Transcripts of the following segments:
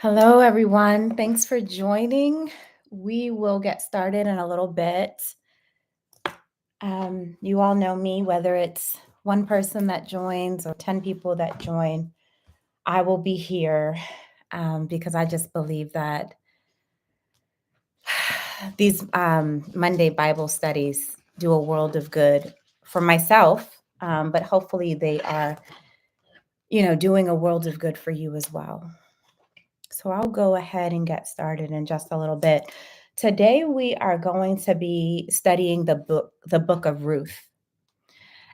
Hello, everyone. Thanks for joining. We will get started in a little bit. You all know me, whether it's one person that joins or 10 people that join, I will be here because I just believe that these Monday Bible studies do a world of good for myself, but hopefully they are, doing a world of good for you as well. So I'll go ahead and get started in just a little bit. Today we are going to be studying the book of Ruth.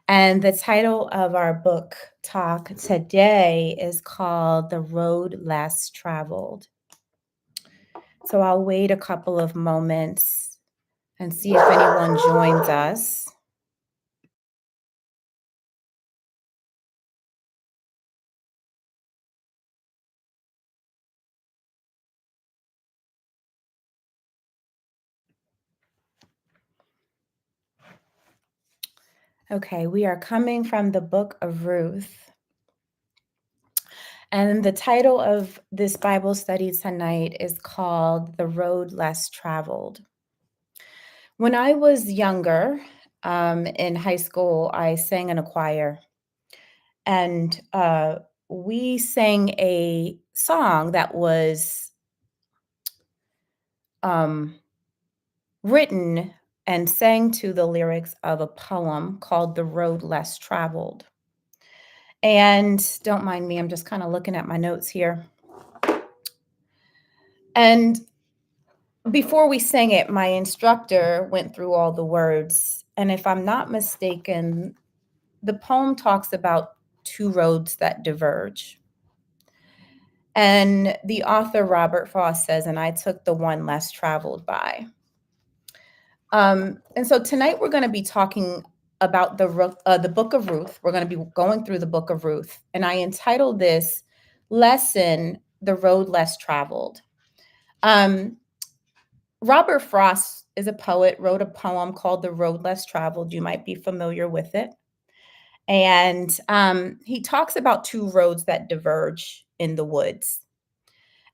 And the title of our book talk today is called The Road Less Traveled. So I'll wait a couple of moments and see if anyone joins us. Okay, we are coming from the book of Ruth. And the title of this Bible study tonight is called The Road Less Traveled. When I was younger, in high school, I sang in a choir, and we sang a song that was um, written and sang to the lyrics of a poem called The Road Less Traveled. And don't mind me, I'm just kind of looking at my notes here. And before we sang it, my instructor went through all the words. And if I'm not mistaken, the poem talks about two roads that diverge. And the author, Robert Frost, says, and I took the one less traveled by. And so tonight we're going to be talking about the book of Ruth. We're going to be going through the book of Ruth. And I entitled this lesson, The Road Less Traveled. Robert Frost is a poet, wrote a poem called The Road Less Traveled. You might be familiar with it. And he talks about two roads that diverge in the woods.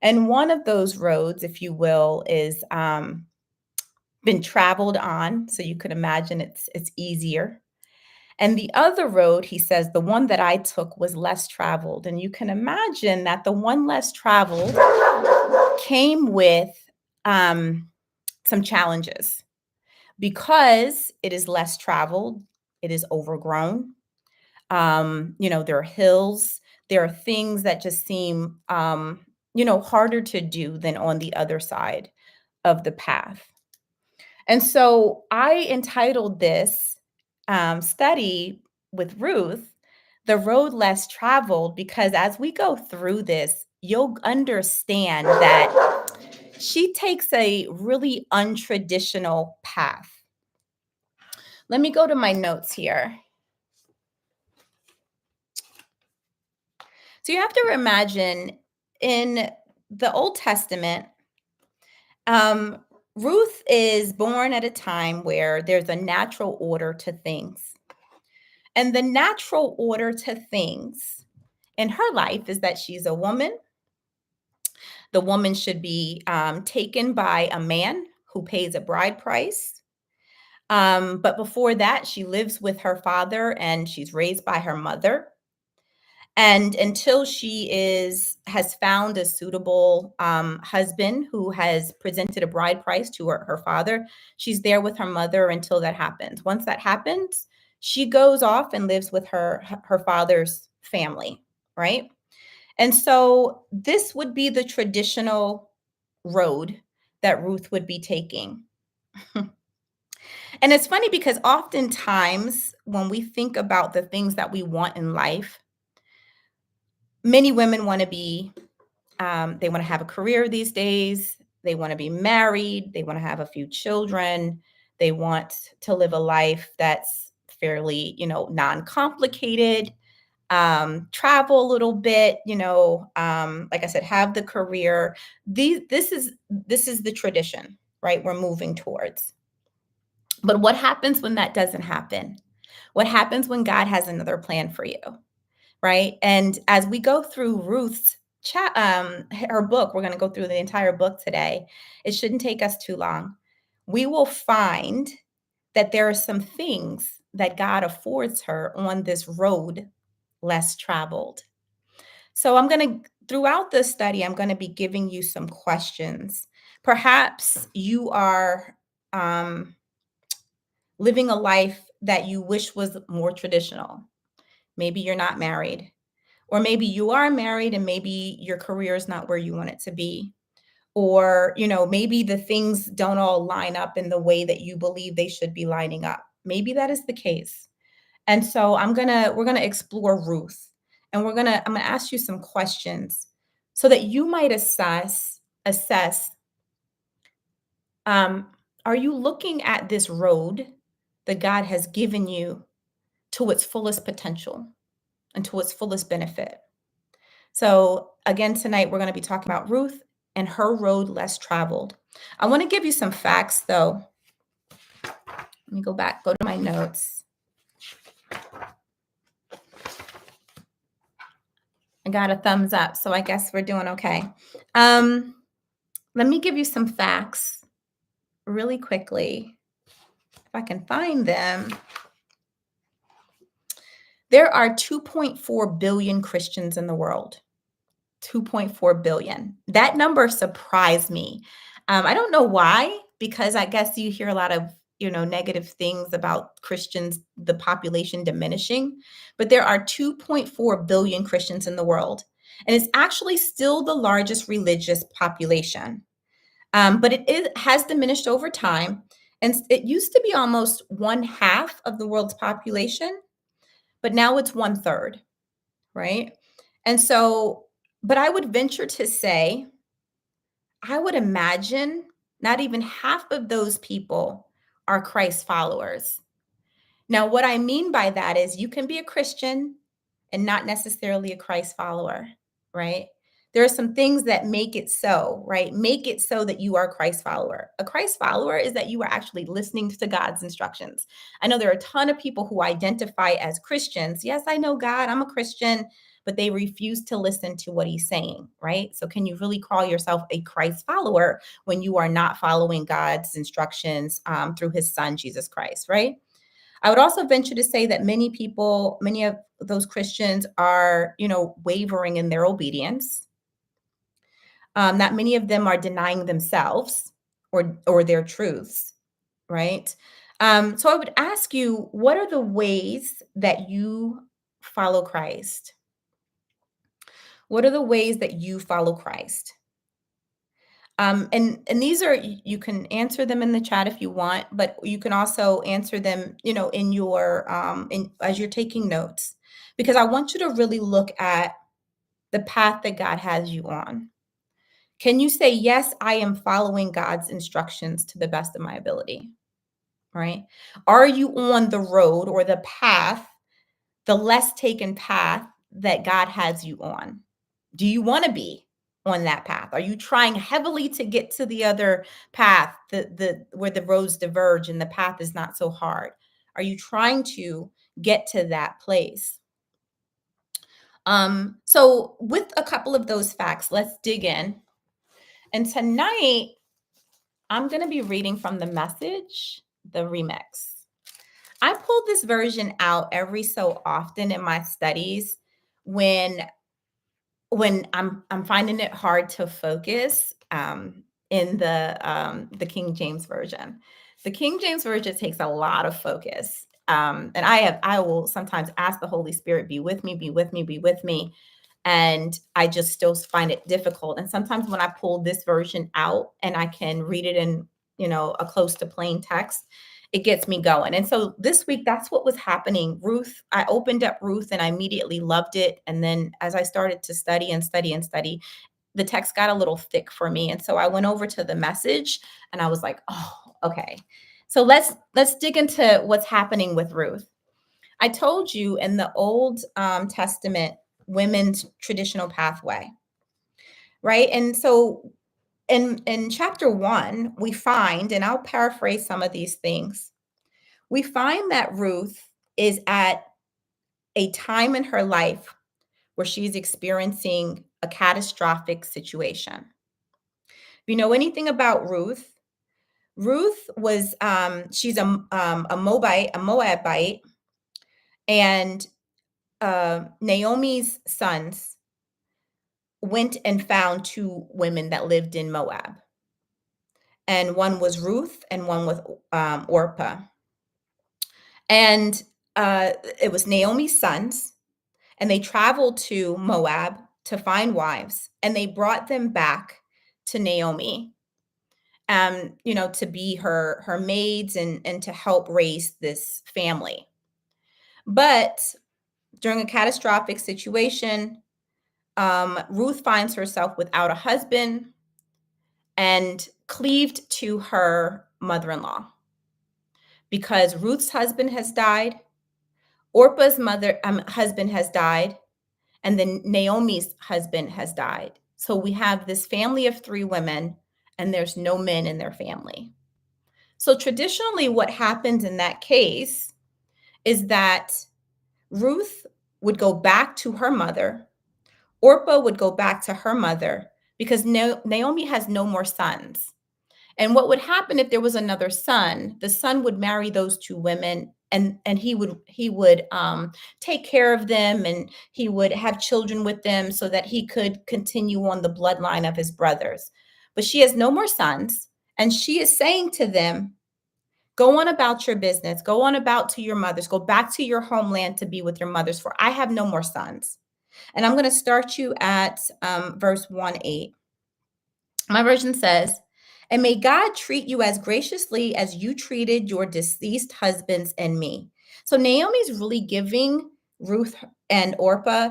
And one of those roads, if you will, is been traveled on. So you could imagine it's easier. And the other road, he says, the one that I took was less traveled. And you can imagine that the one less traveled came with some challenges because it is less traveled, it is overgrown. There are hills, there are things that just seem, harder to do than on the other side of the path. And so I entitled this study with Ruth, The Road Less Traveled, because as we go through this, you'll understand that she takes a really untraditional path. Let me go to my notes here. So you have to imagine in the Old Testament, Ruth is born at a time where there's a natural order to things. And the natural order to things in her life is that she's a woman. The woman should be taken by a man who pays a bride price. But before that, she lives with her father and she's raised by her mother. And until she has found a suitable husband who has presented a bride price to her father, she's there with her mother until that happens. Once that happens, she goes off and lives with her father's family, right? And so this would be the traditional road that Ruth would be taking. And it's funny because oftentimes when we think about the things that we want in life, many women want to they want to have a career these days. They want to be married. They want to have a few children. They want to live a life that's fairly, non-complicated, travel a little bit, like I said, have the career. This is the tradition, right? We're moving towards. But what happens when that doesn't happen? What happens when God has another plan for you? Right? And as we go through Ruth's her book, we're going to go through the entire book today. It shouldn't take us too long. We will find that there are some things that God affords her on this road less traveled. So throughout this study, I'm going to be giving you some questions. Perhaps you are living a life that you wish was more traditional. Maybe you're not married, or maybe you are married and maybe your career is not where you want it to be. Or, maybe the things don't all line up in the way that you believe they should be lining up. Maybe that is the case. And so we're gonna explore Ruth, and I'm gonna ask you some questions so that you might assess, um, are you looking at this road that God has given you to its fullest potential and to its fullest benefit? So again, tonight we're going to be talking about Ruth and her road less traveled. I want to give you some facts though. Let me go to my notes. I got a thumbs up, so I guess we're doing okay. Let me give you some facts really quickly, if I can find them. There are 2.4 billion Christians in the world. 2.4 billion. That number surprised me. I don't know why, because I guess you hear a lot of negative things about Christians, the population diminishing, but there are 2.4 billion Christians in the world, and it's actually still the largest religious population. But has diminished over time, and it used to be almost one half of the world's population, but now it's one third, right? And so, but I would venture to say, I would imagine not even half of those people are Christ followers. Now, what I mean by that is you can be a Christian and not necessarily a Christ follower, right? There are some things that make it so, right? Make it so that you are a Christ follower. A Christ follower is that you are actually listening to God's instructions. I know there are a ton of people who identify as Christians. Yes, I know God, I'm a Christian, but they refuse to listen to what he's saying, right? So can you really call yourself a Christ follower when you are not following God's instructions through his son, Jesus Christ, right? I would also venture to say that many of those Christians are, wavering in their obedience. Not many of them are denying themselves or their truths, right? So I would ask you, what are the ways that you follow Christ? What are the ways that you follow Christ? And these are, you can answer them in the chat if you want, but you can also answer them, in your as you're taking notes, because I want you to really look at the path that God has you on. Can you say, yes, I am following God's instructions to the best of my ability? Right? Are you on the road or the path, the less taken path that God has you on? Do you want to be on that path? Are you trying heavily to get to the other path, the where the roads diverge and the path is not so hard? Are you trying to get to that place? So with a couple of those facts, let's dig in. And tonight, I'm going to be reading from the Message, the remix. I pull this version out every so often in my studies when I'm finding it hard to focus in the King James version. The King James version takes a lot of focus, and I will sometimes ask the Holy Spirit, be with me, be with me, be with me, and I just still find it difficult. And sometimes when I pull this version out and I can read it in a close to plain text, it gets me going. And so this week, that's what was happening. I opened up Ruth and I immediately loved it. And then as I started to study and study and study, the text got a little thick for me. And so I went over to the Message and I was like, oh, okay. So let's dig into what's happening with Ruth. I told you in the Old Testament, women's traditional pathway, right? And so in chapter 1, we find, and I'll paraphrase some of these things, we find that Ruth is at a time in her life where she's experiencing a catastrophic situation. If you know anything about Ruth, Ruth was she's a Moabite, and Naomi's sons went and found two women that lived in Moab, and one was Ruth and one was Orpah, and it was Naomi's sons, and they traveled to Moab to find wives, and they brought them back to Naomi, to be her maids and to help raise this family. But during a catastrophic situation, Ruth finds herself without a husband and cleaved to her mother-in-law because Ruth's husband has died, Orpah's husband has died, and then Naomi's husband has died. So we have this family of three women, and there's no men in their family. So traditionally, what happens in that case is that Ruth would go back to her mother, Orpah would go back to her mother because Naomi has no more sons. And what would happen if there was another son? The son would marry those two women, and he would take care of them, and he would have children with them so that he could continue on the bloodline of his brothers. But she has no more sons, and she is saying to them, "Go on about your business. Go on about to your mothers. Go back to your homeland to be with your mothers, for I have no more sons." And I'm going to start you at verse 1:8. My version says, "And may God treat you as graciously as you treated your deceased husbands and me." So Naomi's really giving Ruth and Orpah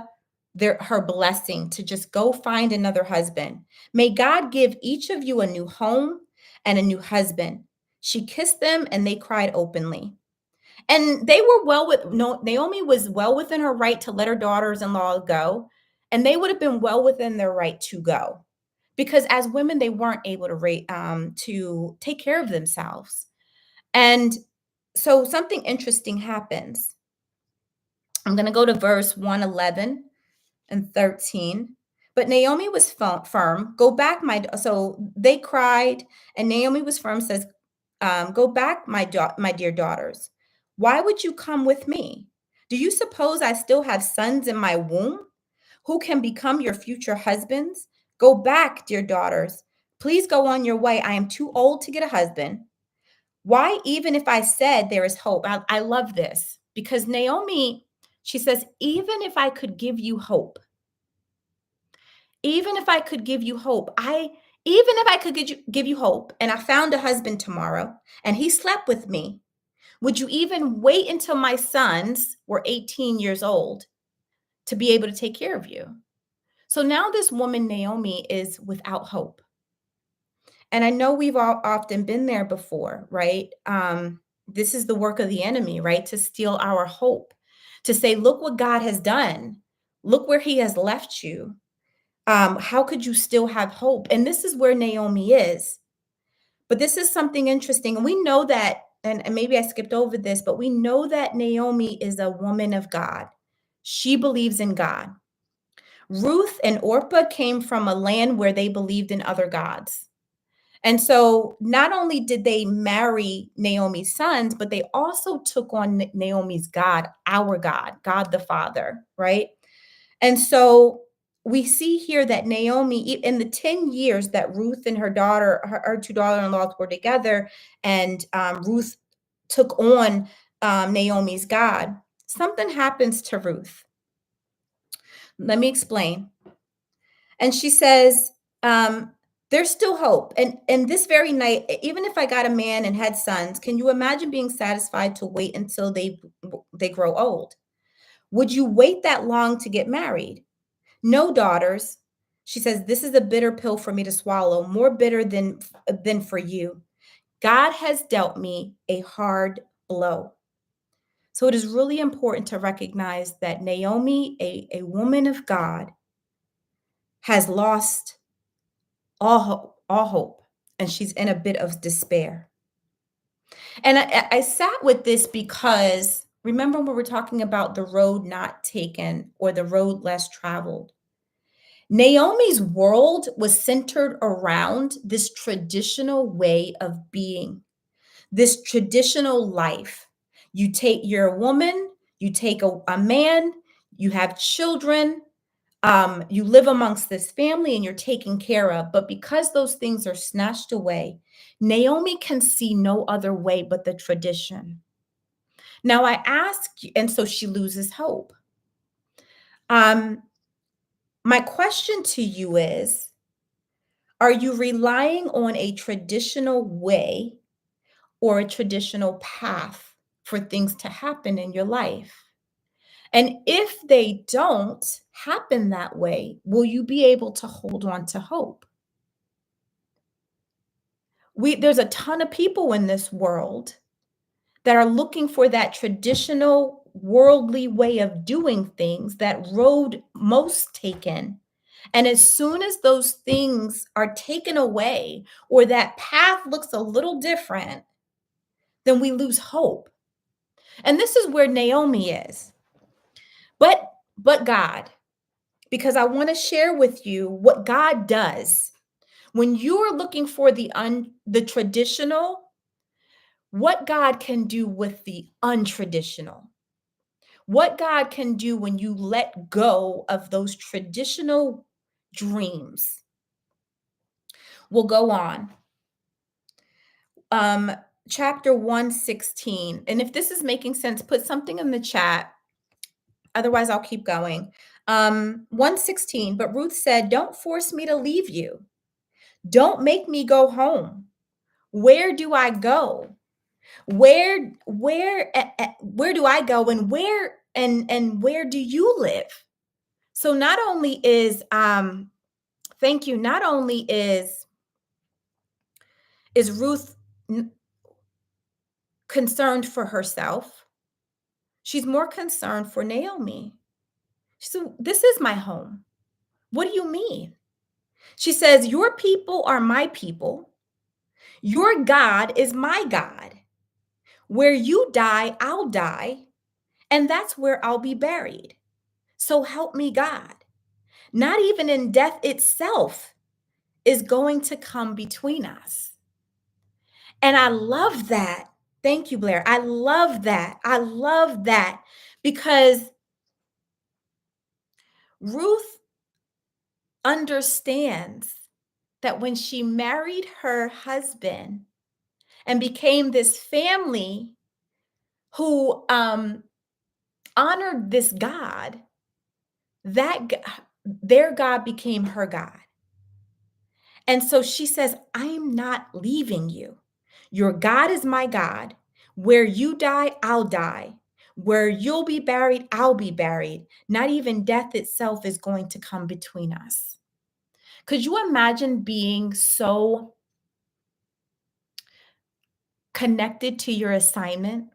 her blessing to just go find another husband. "May God give each of you a new home and a new husband." She kissed them and they cried openly. And they were no, Naomi was well within her right to let her daughters-in-law go, and they would have been well within their right to go, because as women they weren't able to take care of themselves. And so something interesting happens. I'm going to go to verse 1:11 and 13. But Naomi was firm. "Go back, so they cried, and Naomi was firm, says, "Go back, my dear daughters. Why would you come with me? Do you suppose I still have sons in my womb who can become your future husbands? Go back, dear daughters. Please go on your way. I am too old to get a husband. Why, even if I said there is hope?" I love this because Naomi, she says, even if I could give you hope, even if I could give you hope, even if I could give you hope and I found a husband tomorrow and he slept with me, would you even wait until my sons were 18 years old to be able to take care of you? So now this woman, Naomi, is without hope. And I know we've all often been there before, right? This is the work of the enemy, right? To steal our hope, to say, look what God has done. Look where he has left you. How could you still have hope? And this is where Naomi is. But this is something interesting. And we know that, and maybe I skipped over this, but we know that Naomi is a woman of God. She believes in God. Ruth and Orpah came from a land where they believed in other gods. And so not only did they marry Naomi's sons, but they also took on Naomi's God, our God, God the Father, right? And so we see here that Naomi, in the 10 years that Ruth and her two daughter-in-laws were together, and Ruth took on Naomi's God, something happens to Ruth. Let me explain. And she says, there's still hope. And this very night, even if I got a man and had sons, can you imagine being satisfied to wait until they grow old? Would you wait that long to get married? No, daughters. She says, this is a bitter pill for me to swallow, more bitter than for you. God has dealt me a hard blow. So it is really important to recognize that Naomi, a woman of God, has lost all hope, and she's in a bit of despair. And I sat with this because remember when we were talking about the road not taken or the road less traveled? Naomi's world was centered around this traditional way of being, this traditional life. You're a woman, you take a man, you have children, you live amongst this family and you're taken care of. But because those things are snatched away, Naomi can see no other way but the tradition. Now I ask, and so she loses hope. Um, my question to you is, are you relying on a traditional way or a traditional path for things to happen in your life? And if they don't happen that way, will you be able to hold on to hope? There's a ton of people in this world that are looking for that traditional worldly way of doing things, that road most taken. And as soon as those things are taken away or that path looks a little different, then we lose hope. And this is where Naomi is. But God, because I want to share with you what God does when you're looking for the traditional, what God can do with the untraditional. What God can do when you let go of those traditional dreams. We'll go on. Chapter 116. And if this is making sense, put something in the chat. Otherwise, I'll keep going. 116. But Ruth said, "Don't force me to leave you. Don't make me go home. Where do I go? Where do I go, and where do you live?" So not only is thank you, not only is Ruth concerned for herself, she's more concerned for Naomi. So this is my home. What do you mean? She says, "Your people are my people. Your God is my God. Where you die, I'll die, and that's where I'll be buried. So help me God. Not even in death itself is going to come between us." And I love that. Thank you, Blair. I love that. I love that because Ruth understands that when she married her husband and became this family who honored this God, their God became her God. And so she says, "I'm not leaving you. Your God is my God. Where you die, I'll die. Where you'll be buried, I'll be buried. Not even death itself is going to come between us." Could you imagine being so connected to your assignment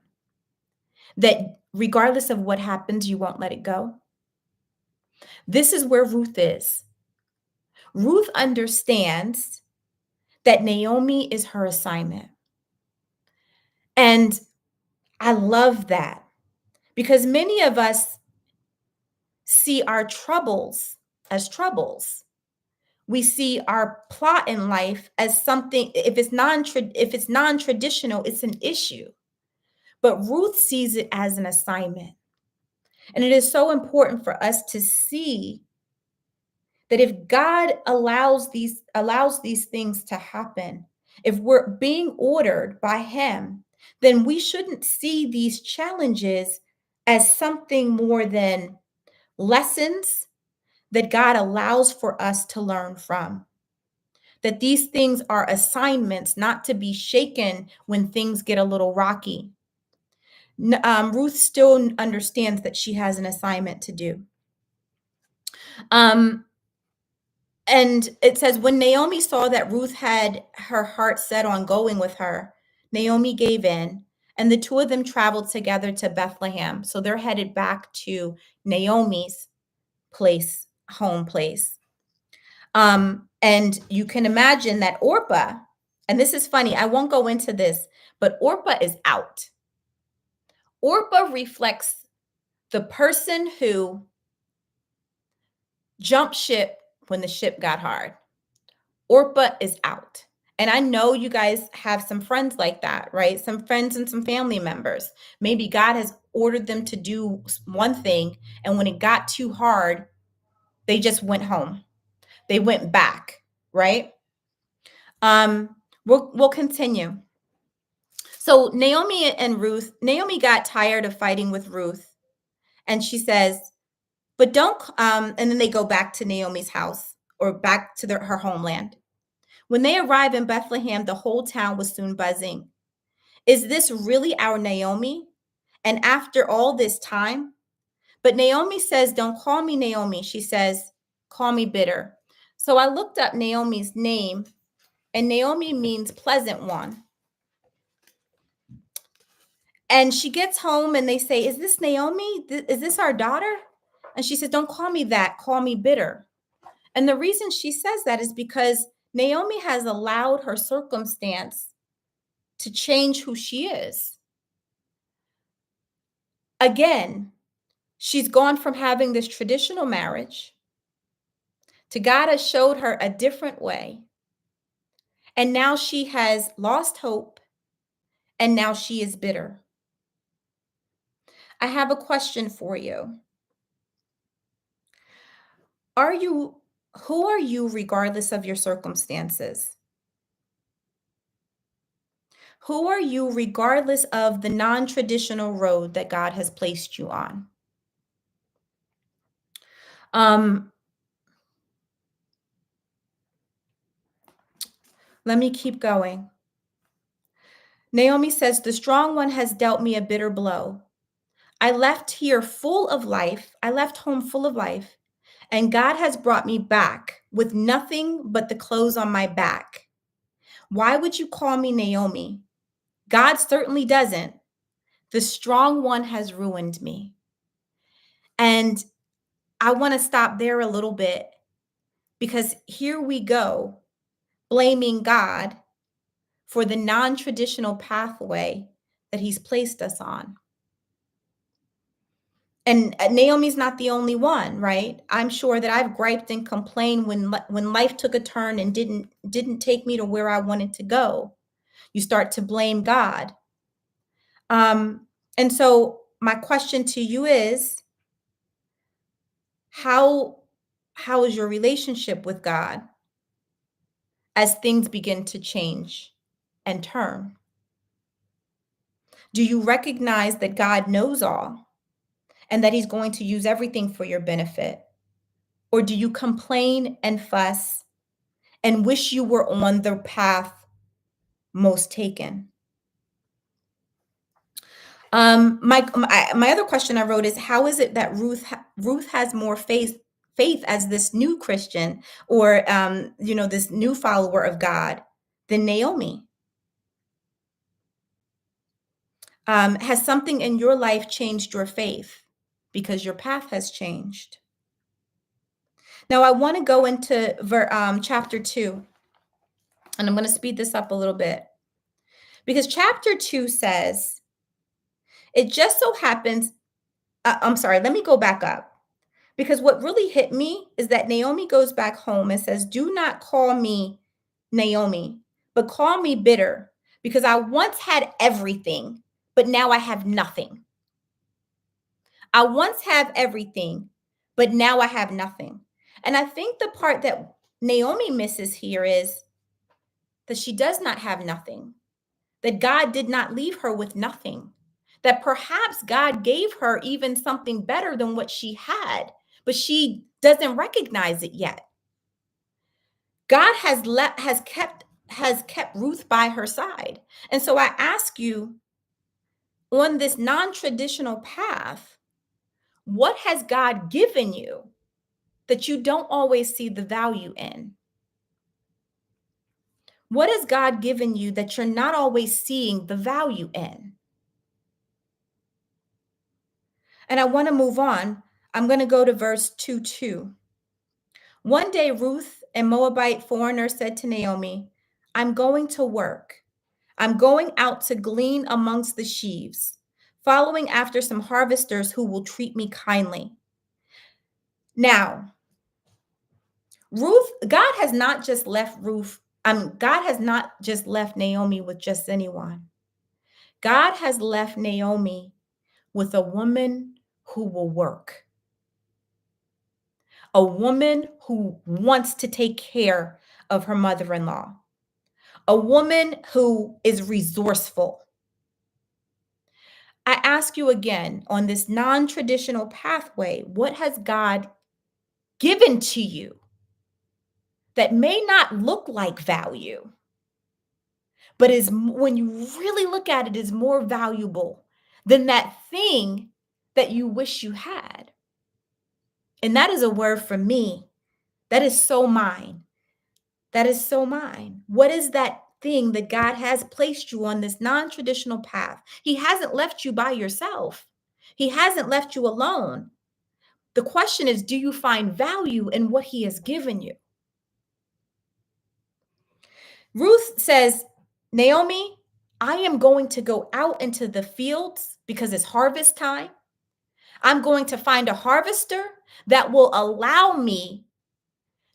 that regardless of what happens, you won't let it go? This is where Ruth is. Ruth understands that Naomi is her assignment. And I love that because many of us see our troubles as troubles. We see our plot in life as something, if it's non-traditional, it's an issue. But Ruth sees it as an assignment. And it is so important for us to see that if God allows these things to happen, if we're being ordered by him, then we shouldn't see these challenges as something more than lessons that God allows for us to learn from. That these things are assignments not to be shaken when things get a little rocky. Ruth still understands that she has an assignment to do. And it says, when Naomi saw that Ruth had her heart set on going with her, Naomi gave in, and the two of them traveled together to Bethlehem. So they're headed back to Naomi's home place. And you can imagine that Orpah, and this is funny, I won't go into this, but Orpah is out. Orpah reflects the person who jumped ship when the ship got hard. Orpah is out. And I know you guys have some friends like that, right? Some friends and some family members. Maybe God has ordered them to do one thing, and when it got too hard, they just went home. They went back, right? Um, we'll continue. So Naomi got tired of fighting with Ruth, and she says, but don't, and then they go back to Naomi's house or back to her homeland. When they arrive in Bethlehem, the whole town was soon buzzing. Is this really our Naomi? And after all this time? But Naomi says, don't call me Naomi. She says, call me bitter. So I looked up Naomi's name, and Naomi means pleasant one. And she gets home and they say, is this Naomi? Is this our daughter? And she says, don't call me that. Call me bitter. And the reason she says that is because Naomi has allowed her circumstance to change who she is. Again, she's gone from having this traditional marriage to God has showed her a different way. And now she has lost hope, and now she is bitter. I have a question for you. Who are you regardless of your circumstances? Who are you regardless of the non-traditional road that God has placed you on? Let me keep going. Naomi says, the strong one has dealt me a bitter blow. I left here full of life. I left home full of life, and God has brought me back with nothing but the clothes on my back. Why would you call me Naomi? God certainly doesn't. The strong one has ruined me. And I want to stop there a little bit because here we go, blaming God for the non-traditional pathway that he's placed us on. And Naomi's not the only one, right? I'm sure that I've griped and complained when life took a turn and didn't take me to where I wanted to go. You start to blame God. And so my question to you is, how is your relationship with God as things begin to change and turn? Do you recognize that God knows all and that he's going to use everything for your benefit? Or do you complain and fuss and wish you were on the path most taken? My other question I wrote is, how is it that Ruth has more faith as this new Christian or this new follower of God than Naomi? Has something in your life changed your faith because your path has changed? Now I want to go into chapter 2, and I'm going to speed this up a little bit because chapter 2 says, it just so happens, I'm sorry, let me go back up. Because what really hit me is that Naomi goes back home and says, do not call me Naomi, but call me bitter, because I once had everything, but now I have nothing. I once have everything, but now I have nothing. And I think the part that Naomi misses here is that she does not have nothing, that God did not leave her with nothing, that perhaps God gave her even something better than what she had, but she doesn't recognize it yet. God has kept Ruth by her side. And so I ask you, on this non-traditional path, what has God given you that you don't always see the value in? What has God given you that you're not always seeing the value in? And I want to move on. I'm going to go to verse 2:2. One day, Ruth, a Moabite foreigner, said to Naomi, I'm going to work. I'm going out to glean amongst the sheaves, following after some harvesters who will treat me kindly. Now, God has not just left God has not just left Naomi with just anyone. God has left Naomi with a woman who will work, a woman who wants to take care of her mother in law, a woman who is resourceful. I ask you again on this non traditional pathway, what has God given to you that may not look like value, but when you really look at it, is more valuable than that thing that you wish you had? And that is a word for me. That is so mine. That is so mine. What is that thing that God has placed you on this non traditional path? He hasn't left you by yourself, He hasn't left you alone. The question is, do you find value in what He has given you? Ruth says, Naomi, I am going to go out into the fields because it's harvest time. I'm going to find a harvester that will allow me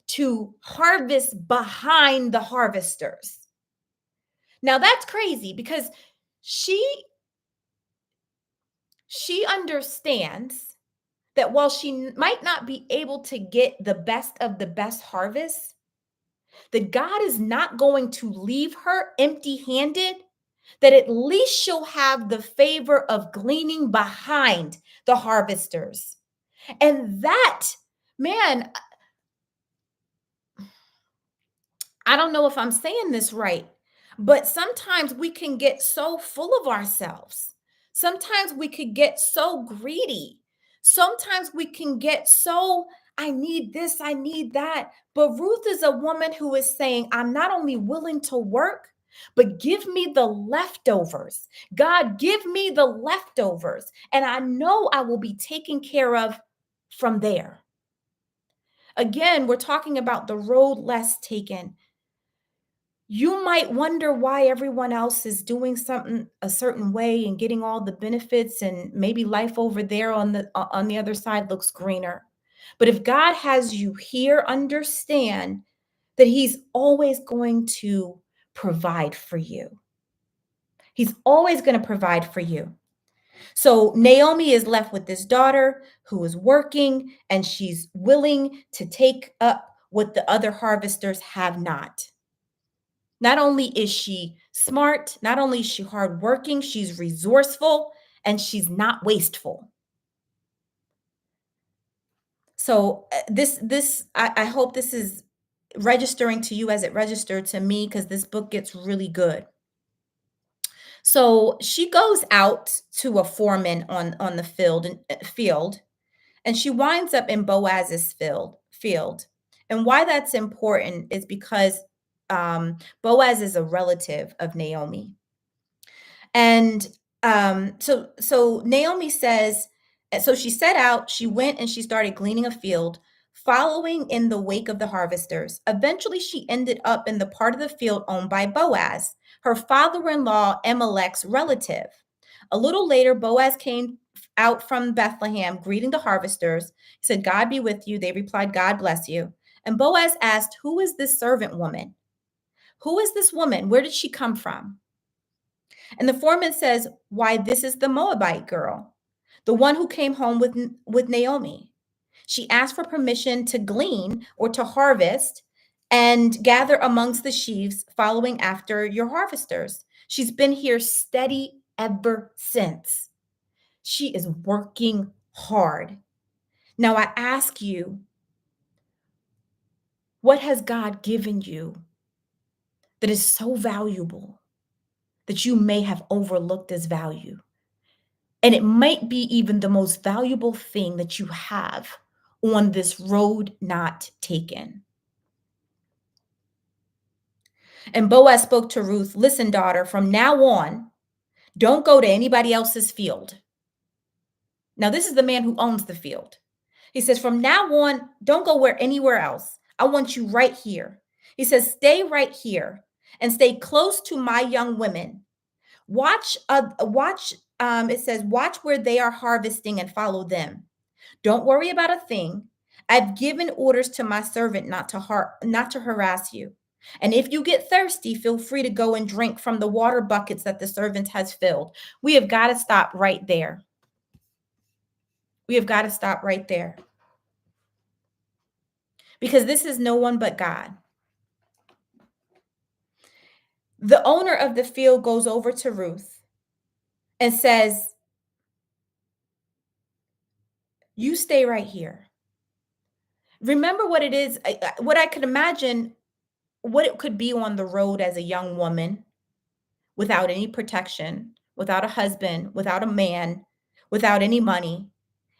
to harvest behind the harvesters. Now that's crazy because she understands that while she might not be able to get the best of the best harvest, that God is not going to leave her empty-handed, that at least she'll have the favor of gleaning behind the harvesters. And that, man, I don't know if I'm saying this right, but sometimes we can get so full of ourselves. Sometimes we could get so greedy. Sometimes we can get so, I need this, I need that. But Ruth is a woman who is saying, I'm not only willing to work, but give me the leftovers. God, give me the leftovers. And I know I will be taken care of from there. Again, we're talking about the road less taken. You might wonder why everyone else is doing something a certain way and getting all the benefits, and maybe life over there on the other side looks greener. But if God has you here, understand that He's always going to provide for you. He's always going to provide for you. So Naomi is left with this daughter who is working, and she's willing to take up what the other harvesters have not. Not only is she smart, not only is she hardworking, she's resourceful, and she's not wasteful. So I hope this is registering to you as it registered to me, because this book gets really good. So she goes out to a foreman on the field, and she winds up in Boaz's field. And why that's important is because Boaz is a relative of Naomi. And so Naomi says, so she set out, she went and she started gleaning a field, following in the wake of the harvesters. Eventually, she ended up in the part of the field owned by Boaz, her father-in-law Elimelech's relative. A little later, Boaz came out from Bethlehem, greeting the harvesters. He said, God be with you. They replied, God bless you. And Boaz asked, who is this servant woman? Who is this woman? Where did she come from? And the foreman says, why, this is the Moabite girl, the one who came home with Naomi. She asked for permission to glean or to harvest and gather amongst the sheaves following after your harvesters. She's been here steady ever since. She is working hard. Now I ask you, what has God given you that is so valuable that you may have overlooked as value? And it might be even the most valuable thing that you have on this road not taken. And Boaz spoke to Ruth, listen, daughter, from now on, don't go to anybody else's field. Now, this is the man who owns the field. He says, from now on, don't go anywhere else. I want you right here. He says, stay right here and stay close to my young women. It says, watch where they are harvesting and follow them. Don't worry about a thing. I've given orders to my servant not to harass you. And if you get thirsty, feel free to go and drink from the water buckets that the servant has filled. We have got to stop right there. We have got to stop right there. Because this is no one but God. The owner of the field goes over to Ruth and says, "You stay right here." Remember what it is, what I could imagine, what it could be on the road as a young woman without any protection, without a husband, without a man, without any money.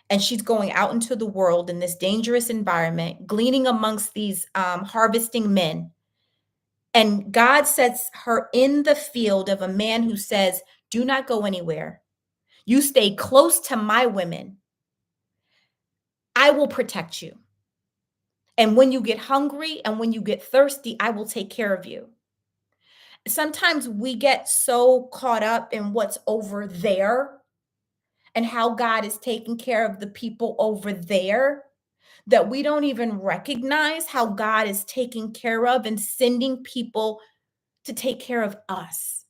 And she's going out into the world in this dangerous environment, gleaning amongst these harvesting men. And God sets her in the field of a man who says, "Do not go anywhere. You stay close to my women. I will protect you. And when you get hungry and when you get thirsty, I will take care of you." Sometimes we get so caught up in what's over there and how God is taking care of the people over there that we don't even recognize how God is taking care of and sending people to take care of us.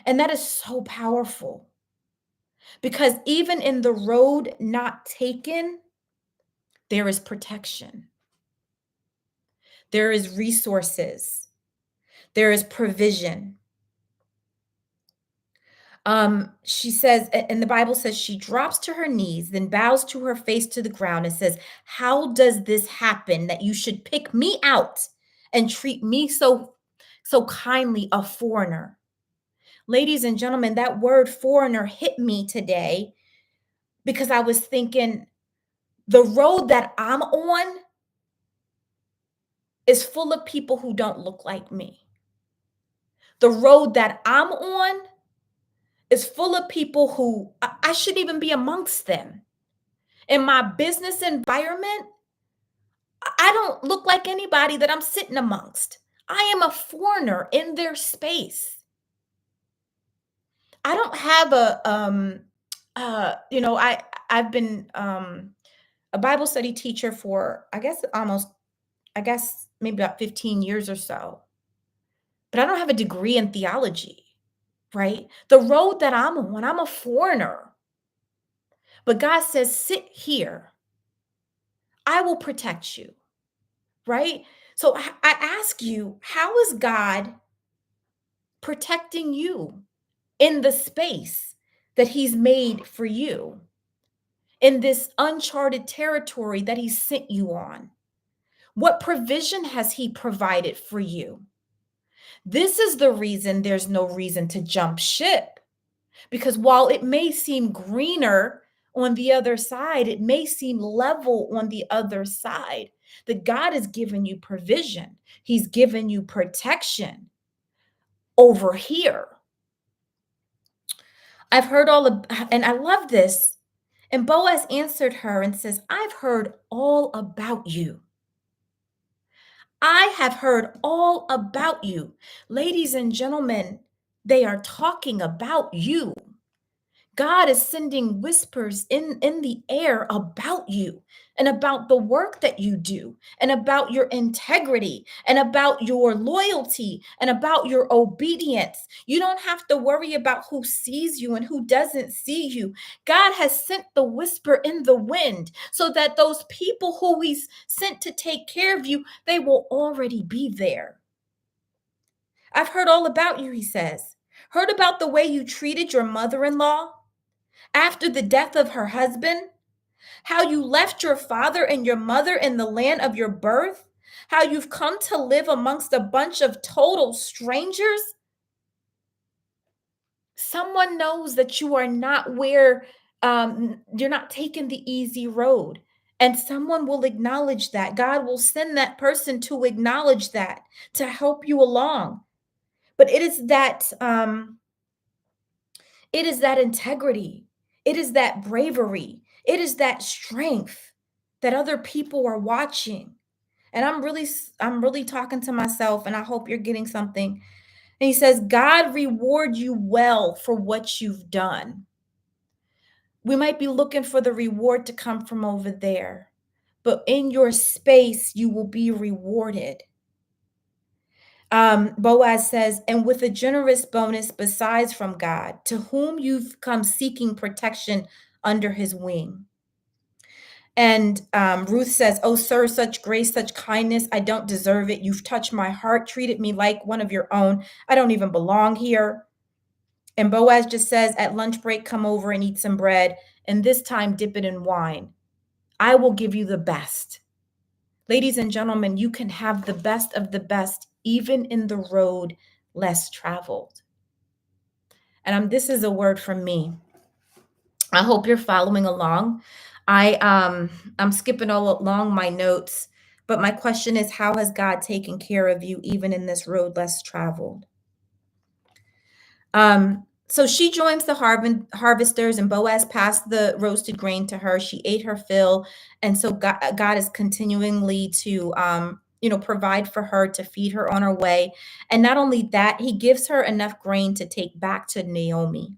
And that is so powerful because even in the road not taken, there is protection, there is resources, there is provision. She says, and the Bible says she drops to her knees, then bows to her face to the ground and says, "How does this happen that you should pick me out and treat me so kindly, a foreigner?" Ladies and gentlemen, that word foreigner hit me today because I was thinking the road that I'm on is full of people who don't look like me. The road that I'm on is full of people who I shouldn't even be amongst them. In my business environment, I don't look like anybody that I'm sitting amongst. I am a foreigner in their space. I don't have I've been a Bible study teacher for I guess maybe about 15 years or so. But I don't have a degree in theology, right? The road that I'm on, I'm a foreigner. But God says, "Sit here. I will protect you." Right? So I ask you, how is God protecting you in the space that He's made for you, in this uncharted territory that He sent you on? What provision has He provided for you? This is the reason there's no reason to jump ship. Because while it may seem greener on the other side, it may seem level on the other side, that God has given you provision. He's given you protection over here. I've heard all of, and I love this. And Boaz answered her and says, "I've heard all about you. I have heard all about you." Ladies and gentlemen, they are talking about you. God is sending whispers in the air about you and about the work that you do and about your integrity and about your loyalty and about your obedience. You don't have to worry about who sees you and who doesn't see you. God has sent the whisper in the wind so that those people who He's sent to take care of you, they will already be there. "I've heard all about you," he says. "Heard about the way you treated your mother-in-law after the death of her husband, how you left your father and your mother in the land of your birth, how you've come to live amongst a bunch of total strangers." Someone knows that you are not where, you're not taking the easy road. And someone will acknowledge that. God will send that person to acknowledge that, to help you along. But it is that integrity. It is that bravery. It is that strength that other people are watching. And I'm really talking to myself and I hope you're getting something. And he says, "God reward you well for what you've done." We might be looking for the reward to come from over there, but in your space, you will be rewarded. Boaz says, and with a generous bonus besides from God, to whom you've come seeking protection under his wing. And Ruth says, oh, sir, such grace, such kindness, I don't deserve it. You've touched my heart, treated me like one of your own. I don't even belong here. And Boaz just says, at lunch break, come over and eat some bread, and this time dip it in wine. I will give you the best. Ladies and gentlemen, you can have the best of the best, even in the road less traveled. And this is a word from me. I hope you're following along. I'm skipping all along my notes, but my question is, how has God taken care of you even in this road less traveled? So she joins the harvesters, and Boaz passed the roasted grain to her. She ate her fill, and so God is continually to provide for her, to feed her on her way. And not only that, he gives her enough grain to take back to Naomi.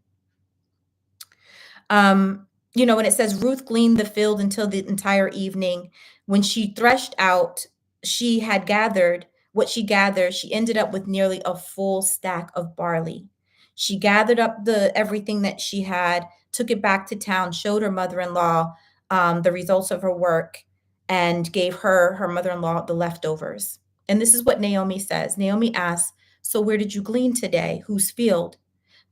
And it says Ruth gleaned the field until the entire evening. When she threshed out, she had gathered what she gathered. She ended up with nearly a full stack of barley. She gathered up the everything that she had, took it back to town, showed her mother-in-law the results of her work, and gave her mother-in-law the leftovers. And this is what Naomi says. Naomi asks, so where did you glean today? Whose field?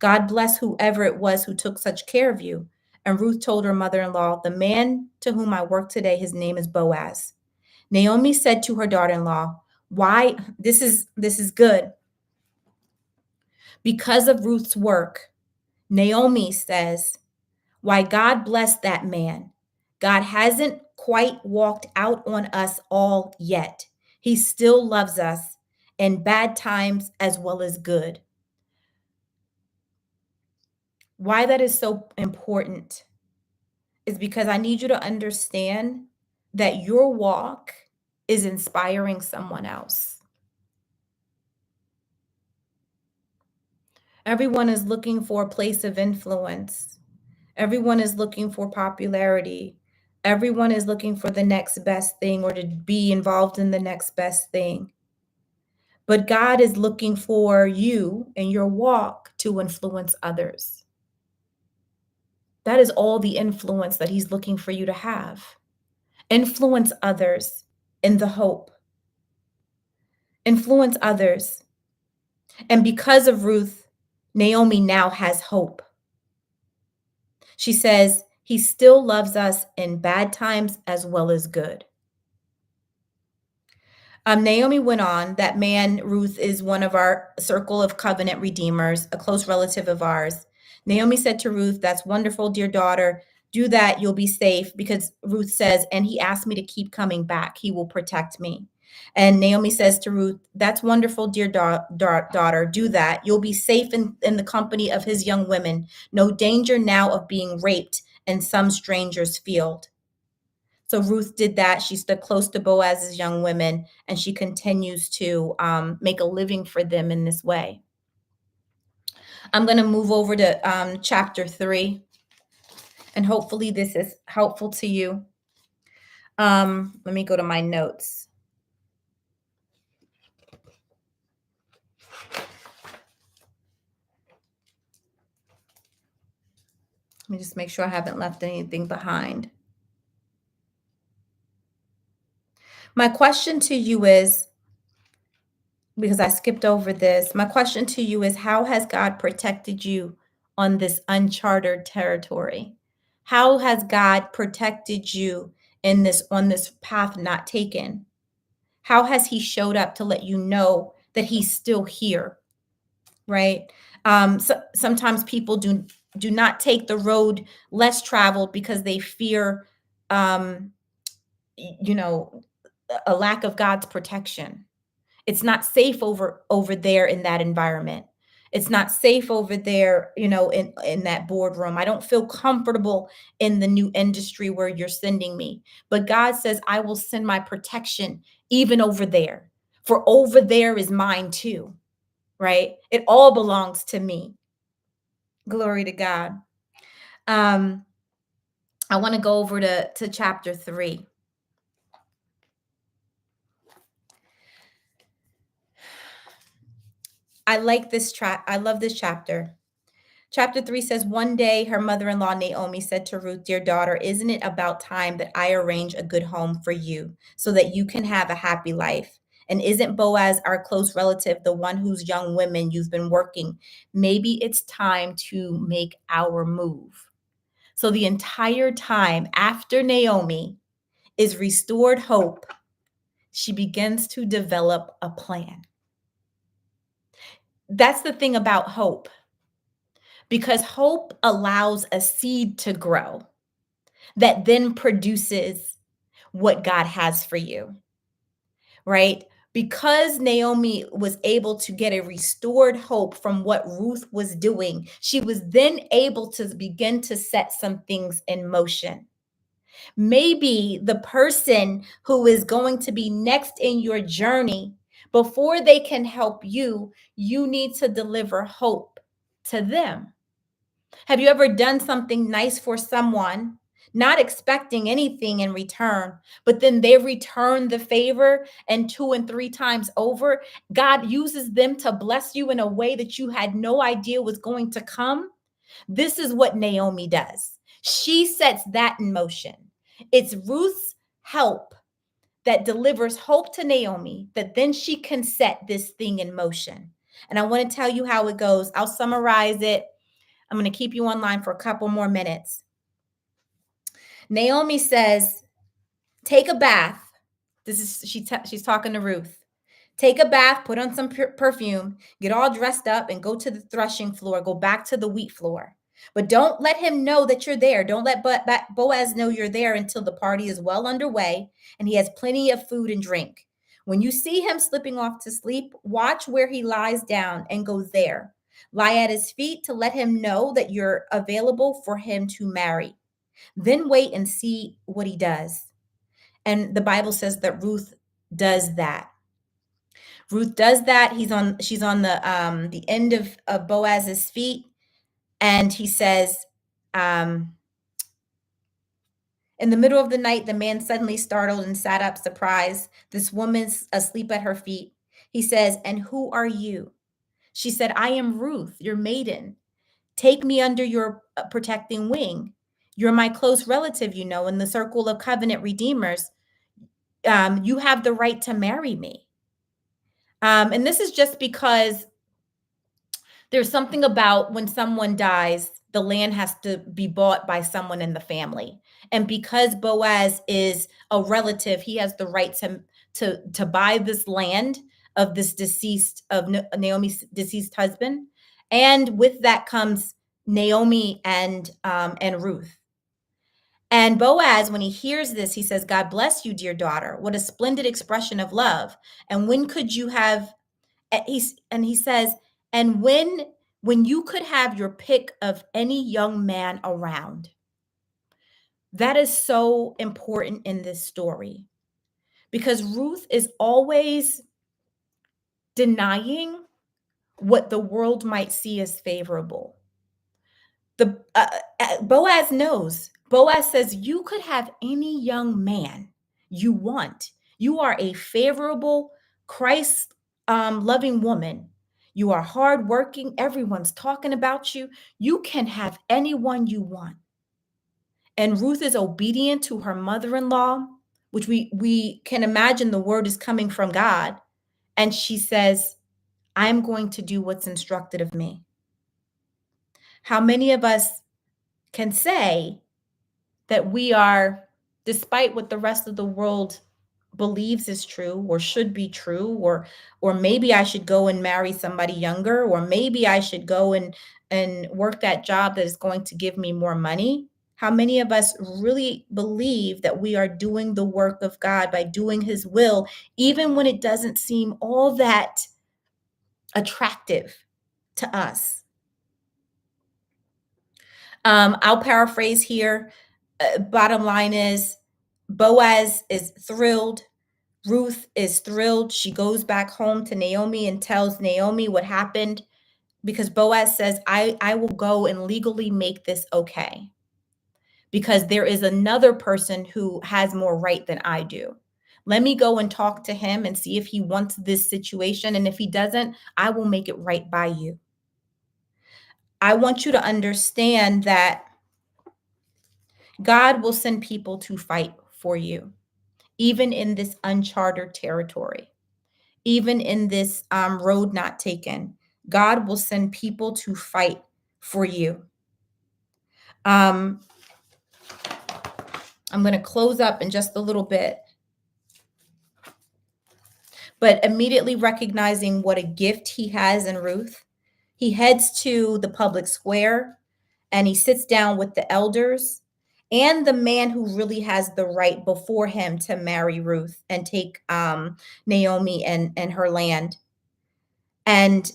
God bless whoever it was who took such care of you. And Ruth told her mother-in-law, the man to whom I work today, his name is Boaz. Naomi said to her daughter-in-law, why, this is good. Because of Ruth's work, Naomi says, why, God bless that man. God hasn't quite walked out on us all yet. He still loves us in bad times as well as good. Why that is so important is because I need you to understand that your walk is inspiring someone else. Everyone is looking for a place of influence. Everyone is looking for popularity. Everyone is looking for the next best thing or to be involved in the next best thing. But God is looking for you and your walk to influence others. That is all the influence that He's looking for you to have. Influence others in the hope. Influence others. And because of Ruth, Naomi now has hope. She says, he still loves us in bad times as well as good. Naomi went on, that man, Ruth, is one of our circle of covenant redeemers, a close relative of ours. Naomi said to Ruth, that's wonderful, dear daughter. Do that, you'll be safe. Because Ruth says, and he asked me to keep coming back. He will protect me. And Naomi says to Ruth, that's wonderful, dear daughter. Do that. You'll be safe in the company of his young women. No danger now of being raped in some stranger's field. So Ruth did that. She stood close to Boaz's young women, and she continues to make a living for them in this way. I'm going to move over to chapter 3, and hopefully this is helpful to you. Let me go to my notes. Let me just make sure I haven't left anything behind. My question to you is, because I skipped over this, my question to you is, how has God protected you on this uncharted territory? How has God protected you on this path not taken? How has he showed up to let you know that he's still here, right? So sometimes people do not take the road less traveled because they fear, um, a lack of God's protection. It's not safe over there in that environment. It's not safe over there, in that boardroom. I don't feel comfortable in the new industry where you're sending me. But God says, I will send my protection even over there. For over there is mine too, right? It all belongs to me. Glory to God. Um, I want to go over to chapter 3. I love this chapter. Chapter 3 says, one day her mother in law Naomi said to Ruth, dear daughter, isn't it about time that I arrange a good home for you so that you can have a happy life? And isn't Boaz, our close relative, the one whose young women you've been working? Maybe it's time to make our move. So the entire time after Naomi is restored hope, she begins to develop a plan. That's the thing about hope, because hope allows a seed to grow that then produces what God has for you, right? Because Naomi was able to get a restored hope from what Ruth was doing, she was then able to begin to set some things in motion. Maybe the person who is going to be next in your journey, before they can help you, you need to deliver hope to them. Have you ever done something nice for someone, not expecting anything in return, but then they return the favor, and 2 and 3 times over, God uses them to bless you in a way that you had no idea was going to come? This is what Naomi does. She sets that in motion. It's Ruth's help that delivers hope to Naomi, that then she can set this thing in motion. And I want to tell you how it goes. I'll summarize it. I'm going to keep you online for a couple more minutes. Naomi says, take a bath. She's talking to Ruth. Take a bath, put on some perfume, get all dressed up, and go to the threshing floor. Go back to the wheat floor. But don't let him know that you're there. Don't let Boaz know you're there until the party is well underway and he has plenty of food and drink. When you see him slipping off to sleep, watch where he lies down and go there. Lie at his feet to let him know that you're available for him to marry. Then wait and see what he does. And the Bible says that Ruth does that. Ruth does that. She's on the end of Boaz's feet, and he says, in the middle of the night, the man suddenly startled and sat up, surprised. This woman's asleep at her feet. He says, and who are you? She said, I am Ruth, your maiden. Take me under your protecting wing. You're my close relative, in the circle of covenant redeemers. You have the right to marry me. And this is just because there's something about when someone dies, the land has to be bought by someone in the family. And because Boaz is a relative, he has the right to buy this land of Naomi's deceased husband. And with that comes Naomi and Ruth. And Boaz, when he hears this, he says, God bless you, dear daughter. What a splendid expression of love. And when could you have, he says, and when you could have your pick of any young man around. That is so important in this story, because Ruth is always denying what the world might see as favorable. Boaz knows. Boaz says, you could have any young man you want. You are a favorable, Christ loving woman. You are hardworking. Everyone's talking about you. You can have anyone you want. And Ruth is obedient to her mother-in-law, which we can imagine the word is coming from God. And she says, I'm going to do what's instructed of me. How many of us can say that we are, despite what the rest of the world believes is true or should be true, or maybe I should go and marry somebody younger, or maybe I should go and work that job that is going to give me more money? How many of us really believe that we are doing the work of God by doing his will, even when it doesn't seem all that attractive to us? I'll paraphrase here. Bottom line is, Boaz is thrilled. Ruth is thrilled. She goes back home to Naomi and tells Naomi what happened, because Boaz says, I will go and legally make this okay. because there is another person who has more right than I do. Let me go and talk to him and see if he wants this situation. And if he doesn't, I will make it right by you. I want you to understand that God will send people to fight for you, even in this uncharted territory, even in this road not taken. God will send people to fight for you. Um, I'm going to close up in just a little bit, but immediately recognizing what a gift he has in Ruth, he heads to the public square and he sits down with the elders and the man who really has the right before him to marry Ruth and take Naomi and her land. And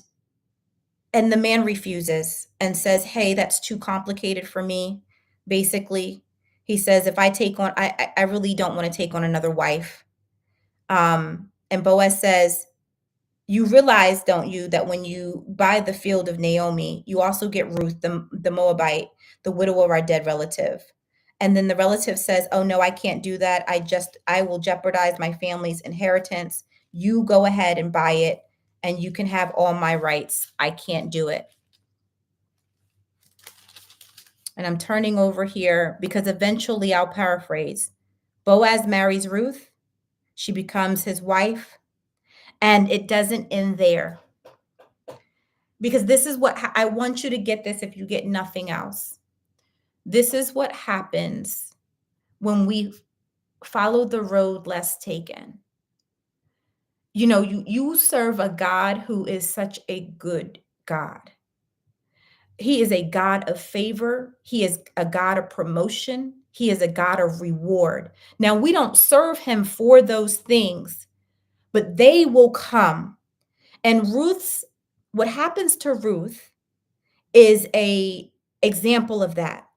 the man refuses and says, "Hey, that's too complicated for me." Basically, he says, "If I take on, I really don't want to take on another wife." And Boaz says, "You realize, don't you, that when you buy the field of Naomi, you also get Ruth, the Moabite, the widow of our dead relative." And then the relative says, "Oh no, I can't do that. I will jeopardize my family's inheritance. You go ahead and buy it, and you can have all my rights. I can't do it." And I'm turning over here because eventually I'll paraphrase. Boaz marries Ruth. She becomes his wife. And it doesn't end there. Because this is what I want you to get this if you get nothing else. This is what happens when we follow the road less taken. You know, you serve a God who is such a good God. He is a God of favor. He is a God of promotion. He is a God of reward. Now, we don't serve him for those things, but they will come. And what happens to Ruth is a example of that.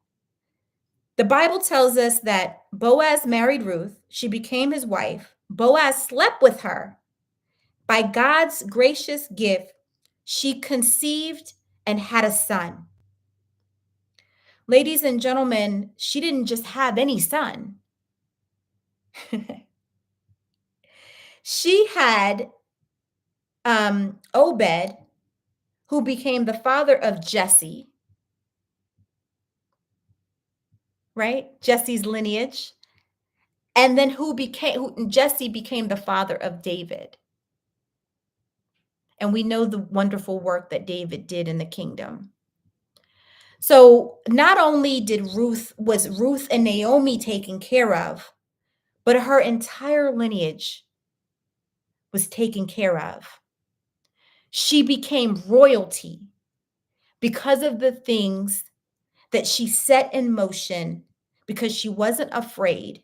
The Bible tells us that Boaz married Ruth. She became his wife. Boaz slept with her. By God's gracious gift, she conceived and had a son. Ladies and gentlemen, she didn't just have any son. She had Obed, who became the father of Jesse, right? Jesse's lineage. And then Jesse became the father of David. And we know the wonderful work that David did in the kingdom. So not only was Ruth and Naomi taken care of, but her entire lineage was taken care of. She became royalty because of the things that she set in motion, because she wasn't afraid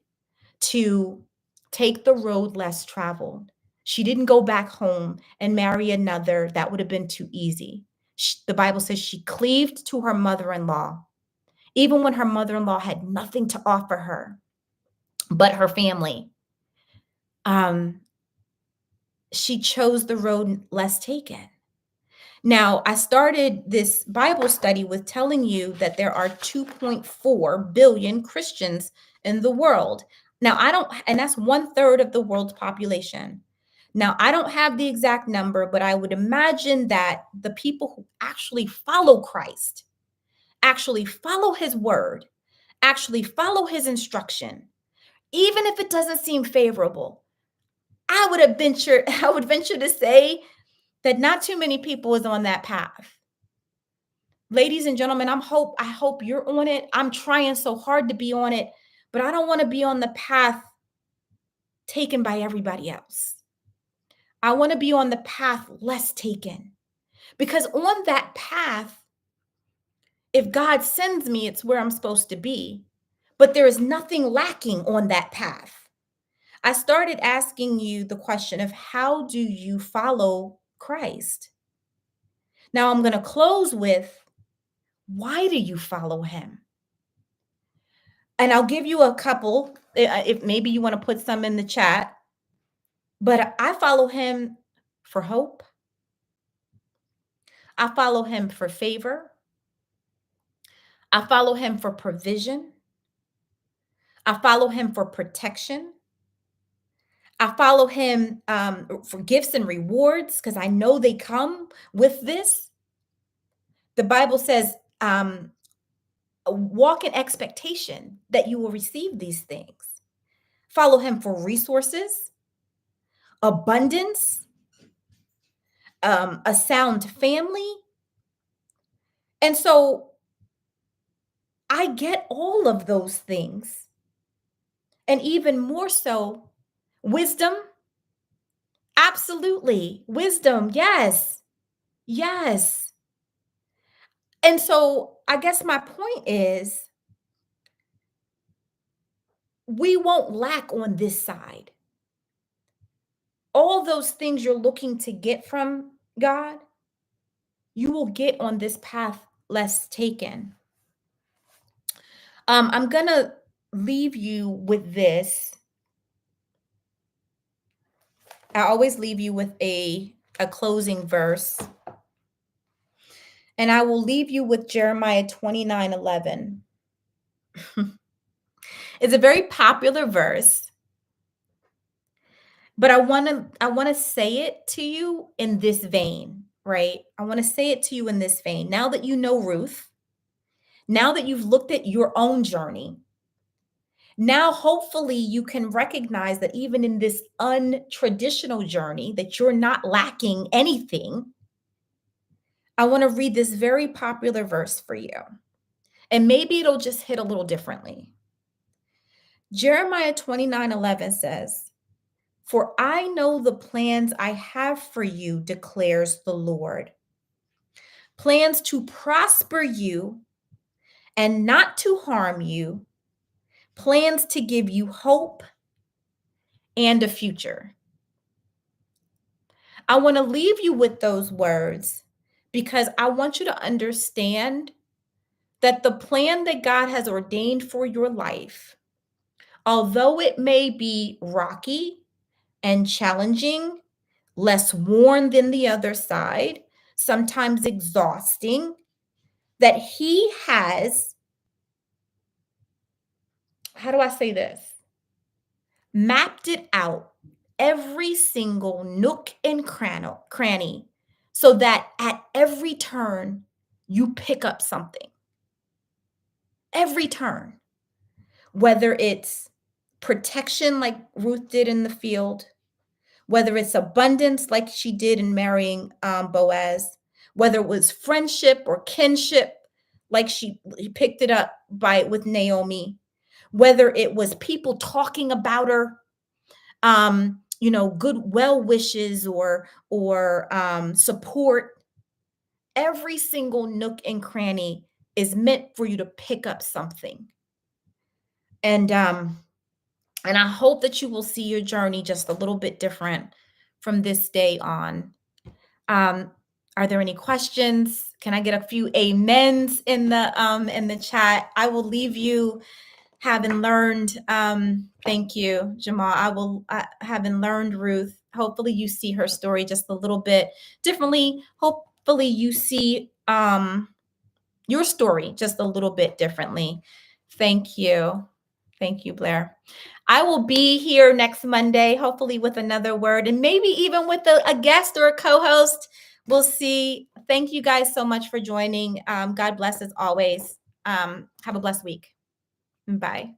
to take the road less traveled. She didn't go back home and marry another. That would have been too easy. The Bible says she cleaved to her mother-in-law, even when her mother-in-law had nothing to offer her but her family. She chose the road less taken. Now, I started this Bible study with telling you that there are 2.4 billion Christians in the world. Now, and that's 1/3 of the world's population. Now, I don't have the exact number, but I would imagine that the people who actually follow Christ, actually follow his word, actually follow his instruction, even if it doesn't seem favorable, I would venture to say that not too many people is on that path. Ladies and gentlemen, I hope you're on it. I'm trying so hard to be on it, but I don't want to be on the path taken by everybody else. I want to be on the path less taken. Because on that path, if God sends me, it's where I'm supposed to be. But there is nothing lacking on that path. I started asking you the question of how do you follow Christ? Now I'm going to close with, why do you follow him? And I'll give you a couple, if maybe you want to put some in the chat. But I follow him for hope. I follow him for favor. I follow him for provision. I follow him for protection. I follow him for gifts and rewards because I know they come with this. The Bible says, walk in expectation that you will receive these things. Follow him for resources, abundance, a sound family. And so I get all of those things. And even more so, wisdom. Absolutely. Wisdom. Yes. Yes. And so I guess my point is we won't lack on this side. All those things you're looking to get from God, you will get on this path less taken. I'm going to leave you with this. I always leave you with a closing verse. And I will leave you with Jeremiah 29:11. It's a very popular verse, but I want to say it to you in this vein, right? I want to say it to you in this vein. Now that you know Ruth, now that you've looked at your own journey, now hopefully you can recognize that even in this untraditional journey that you're not lacking anything. I want to read this very popular verse for you. And maybe it'll just hit a little differently. Jeremiah 29:11 says, "For I know the plans I have for you, declares the Lord. Plans to prosper you and not to harm you, plans to give you hope and a future." I want to leave you with those words because I want you to understand that the plan that God has ordained for your life, although it may be rocky and challenging, less worn than the other side, sometimes exhausting, that He has, how do I say this? Mapped it out, every single nook and cranny, so that at every turn, you pick up something. Every turn, whether it's protection like Ruth did in the field, whether it's abundance like she did in marrying Boaz, whether it was friendship or kinship like she picked it up by with Naomi, whether it was people talking about her, good well wishes or support. Every single nook and cranny is meant for you to pick up something. And I hope that you will see your journey just a little bit different from this day on. Are there any questions? Can I get a few amens in the chat? I will leave you having learned. Thank you, Jamal. Having learned Ruth. Hopefully, you see her story just a little bit differently. Hopefully, you see your story just a little bit differently. Thank you. Thank you, Blair. I will be here next Monday, hopefully with another word and maybe even with a guest or a co-host. We'll see. Thank you guys so much for joining. God bless as always. Have a blessed week. Bye.